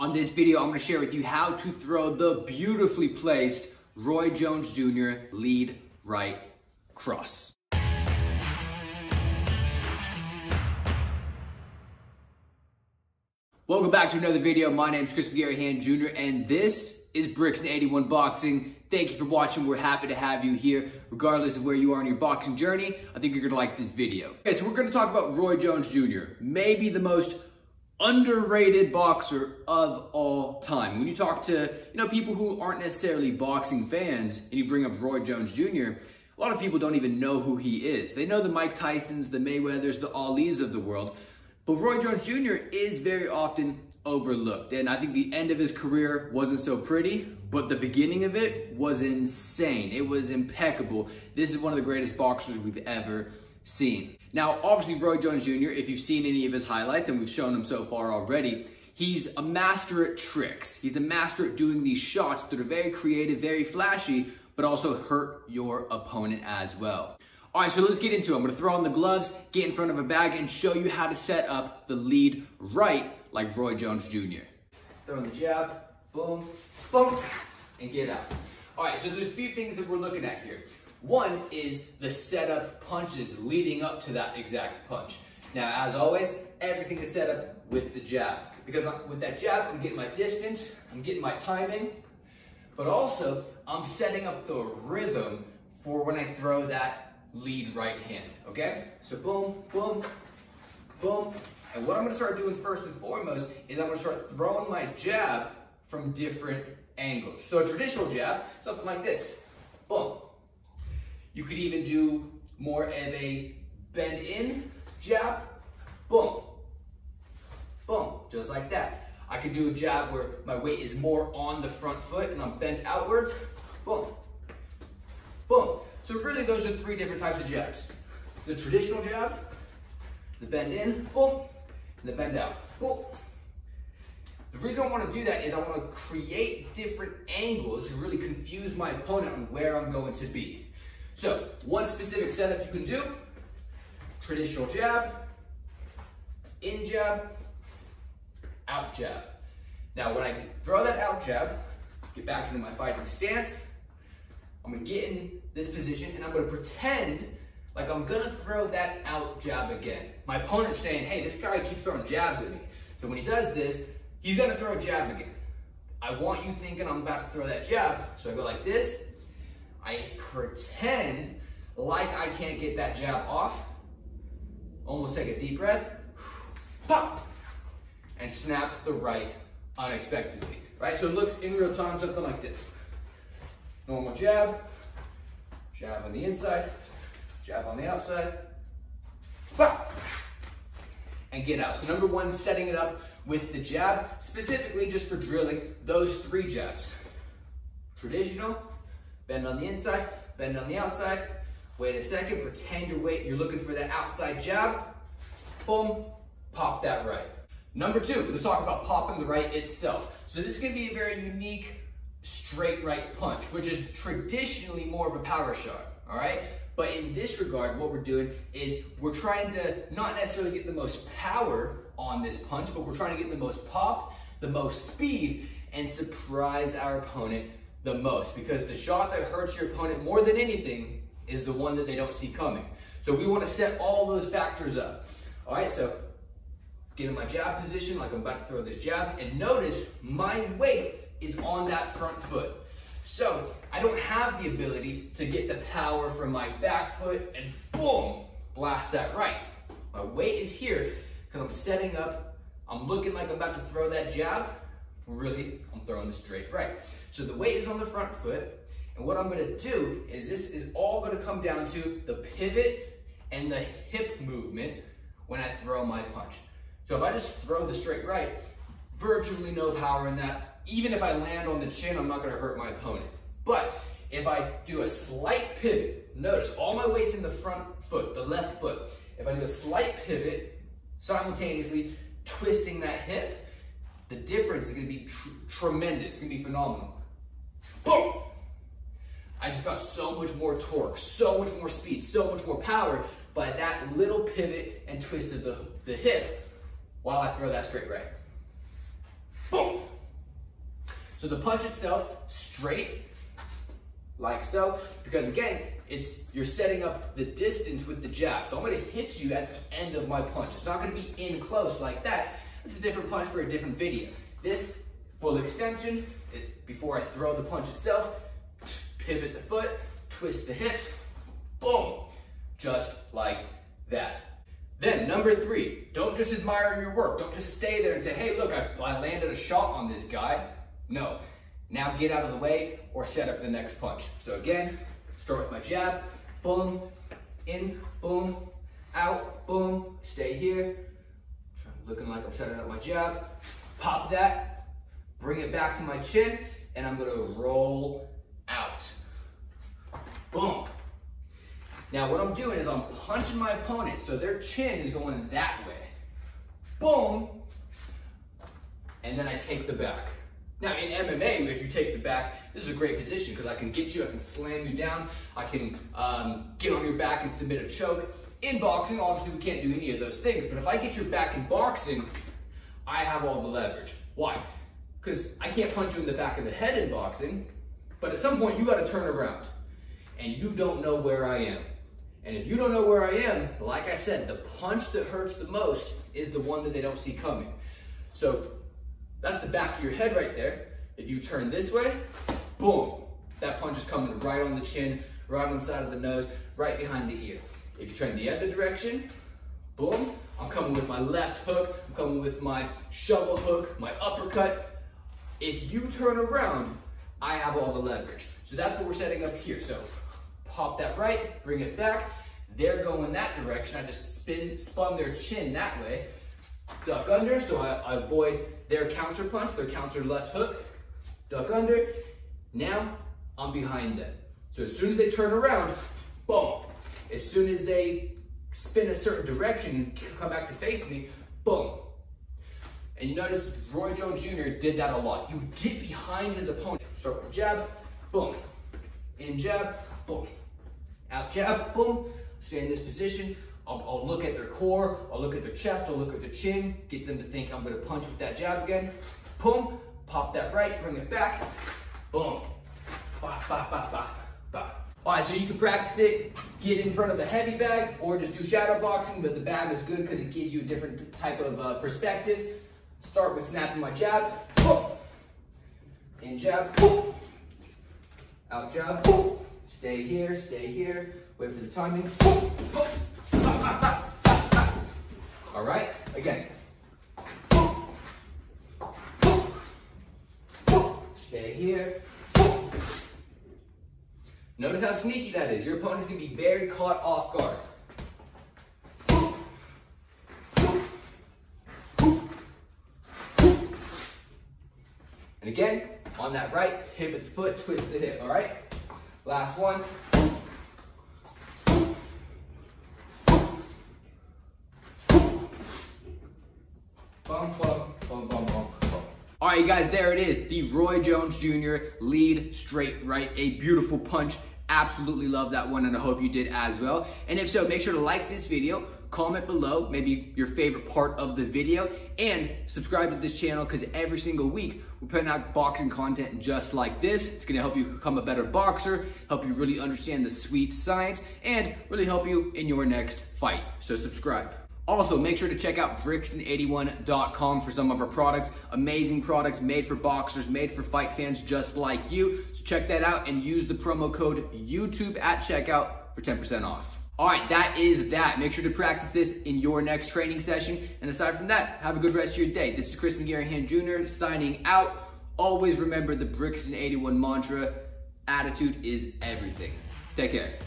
On this video, I'm going to share with you how to throw the beautifully placed Roy Jones Jr. lead right cross. Welcome back to another video. My name is Chris Jr. and this is Brixton 81 Boxing. Thank you for watching. We're happy to have you here, regardless of where you are on your boxing journey. I think you're going to like this video. Okay, so we're going to talk about Roy Jones Jr., maybe the most underrated boxer of all time. When you talk to people who aren't necessarily boxing fans and you bring up Roy Jones Jr., a lot of people don't even know who he is. They know the Mike Tysons, the Mayweathers, the Alis of the world, but Roy Jones Jr. is very often overlooked. And I think the end of his career wasn't so pretty, but the beginning of it was insane. It was impeccable. This is one of the greatest boxers we've ever seen. Now, obviously, Roy Jones Jr., if you've seen any of his highlights, and we've shown him so far already, he's a master at tricks. He's a master at doing these shots that are very creative, very flashy, but also hurt your opponent as well. All right, so let's get into it. I'm gonna throw on the gloves, get in front of a bag, and show you how to set up the lead right like Roy Jones Jr. Throw in the jab, boom, boom, and get out. All right, so there's a few things that we're looking at here. One is the setup punches leading up to that exact punch. Now, as always, everything is set up with the jab. Because with that jab, I'm getting my distance, I'm getting my timing, but also I'm setting up the rhythm for when I throw that lead right hand, okay? So boom, boom, boom. And what I'm gonna start doing first and foremost is I'm gonna start throwing my jab from different angles. So a traditional jab, something like this, boom. You could even do more of a bend in jab, boom, boom, just like that. I could do a jab where my weight is more on the front foot and I'm bent outwards, boom, boom. So really those are three different types of jabs. The traditional jab, the bend in, boom, and the bend out, boom. The reason I want to do that is I want to create different angles to really confuse my opponent on where I'm going to be. So, one specific setup you can do, traditional jab, in jab, out jab. Now when I throw that out jab, get back into my fighting stance, I'm gonna get in this position and I'm gonna pretend like I'm gonna throw that out jab again. My opponent's saying, hey, this guy keeps throwing jabs at me. So when he does this, he's gonna throw a jab again. I want you thinking I'm about to throw that jab, so I go like this, I pretend like I can't get that jab off, almost take a deep breath, pop, and snap the right unexpectedly, right? So it looks in real time something like this. Normal jab, jab on the inside, jab on the outside, pop, and get out. So number one, setting it up with the jab, specifically just for drilling those three jabs. Traditional, bend on the inside, bend on the outside. Wait a second, pretend you're looking for that outside jab. Boom, pop that right. Number two, let's talk about popping the right itself. So this is gonna be a very unique straight right punch, which is traditionally more of a power shot, all right? But in this regard, what we're doing is we're trying to not necessarily get the most power on this punch, but we're trying to get the most pop, the most speed, and surprise our opponent the most, because the shot that hurts your opponent more than anything is the one that they don't see coming. So we want to set all those factors up. All right, so get in my jab position like I'm about to throw this jab, and notice my weight is on that front foot. So I don't have the ability to get the power from my back foot and boom, blast that right. My weight is here because I'm setting up, I'm looking like I'm about to throw that jab. Really, I'm throwing the straight right. So the weight is on the front foot, and what I'm gonna do is this is all gonna come down to the pivot and the hip movement when I throw my punch. So if I just throw the straight right, virtually no power in that. Even if I land on the chin, I'm not gonna hurt my opponent. But if I do a slight pivot, notice all my weight's in the front foot, the left foot. If I do a slight pivot, simultaneously twisting that hip, the difference is gonna be tremendous, it's gonna be phenomenal. Boom! I just got so much more torque, so much more speed, so much more power by that little pivot and twist of the hip while I throw that straight right. Boom! So the punch itself, straight, like so, because again, you're setting up the distance with the jab. So I'm gonna hit you at the end of my punch. It's not gonna be in close like that. It's a different punch for a different video. This, full extension, before I throw the punch itself, pivot the foot, twist the hips, boom, just like that. Then number 3, don't just admire your work. Don't just stay there and say, hey, look, I landed a shot on this guy. No, now get out of the way or set up the next punch. So again, start with my jab, boom, in, boom, out, boom, stay here. Looking like I'm setting up my jab, pop that, bring it back to my chin, and I'm gonna roll out. Boom. Now what I'm doing is I'm punching my opponent, so their chin is going that way. Boom. And then I take the back. Now in MMA, if you take the back, this is a great position because I can get you, I can slam you down, I can get on your back and submit a choke. In boxing, obviously we can't do any of those things, but if I get your back in boxing, I have all the leverage. Why? Because I can't punch you in the back of the head in boxing, but at some point you gotta turn around and you don't know where I am. And if you don't know where I am, like I said, the punch that hurts the most is the one that they don't see coming. So that's the back of your head right there. If you turn this way, boom, that punch is coming right on the chin, right on the side of the nose, right behind the ear. If you turn the other direction, boom, I'm coming with my left hook, I'm coming with my shovel hook, my uppercut. If you turn around, I have all the leverage. So that's what we're setting up here. So pop that right, bring it back. They're going that direction. I just spun their chin that way. Duck under, so I avoid their counter punch, their counter left hook. Duck under. Now I'm behind them. So as soon as they turn around, boom. As soon as they spin a certain direction and come back to face me, boom. And you notice Roy Jones Jr. did that a lot. He would get behind his opponent. Start with jab, boom. In jab, boom. Out jab, boom. Stay in this position. I'll look at their core, I'll look at their chest, I'll look at their chin, get them to think I'm gonna punch with that jab again. Boom, pop that right, bring it back, boom. Ba, ba, ba, ba, ba. All right, so you can practice it, get in front of a heavy bag, or just do shadow boxing, but the bag is good because it gives you a different type of perspective. Start with snapping my jab, boom. In jab, boom. Out jab, boom. Stay here, wait for the timing, boom, boom. All right, again. Stay here. Notice how sneaky that is. Your opponent's gonna be very caught off guard. And again, on that right, pivot the foot, twist the hip, all right? Last one. Bum, bum, bum, bum, bum, bum. All right, you guys, there it is. The Roy Jones Jr. lead straight right. A beautiful punch. Absolutely love that one, and I hope you did as well. And if so, make sure to like this video, comment below maybe your favorite part of the video, and subscribe to this channel because every single week we're putting out boxing content just like this. It's gonna help you become a better boxer, help you really understand the sweet science, and really help you in your next fight. So subscribe. Also, make sure to check out Brixton81.com for some of our products. Amazing products made for boxers, made for fight fans just like you. So check that out and use the promo code YouTube at checkout for 10% off. All right, that is that. Make sure to practice this in your next training session. And aside from that, have a good rest of your day. This is Chris McGarrahan Jr. signing out. Always remember the Brixton 81 mantra, attitude is everything. Take care.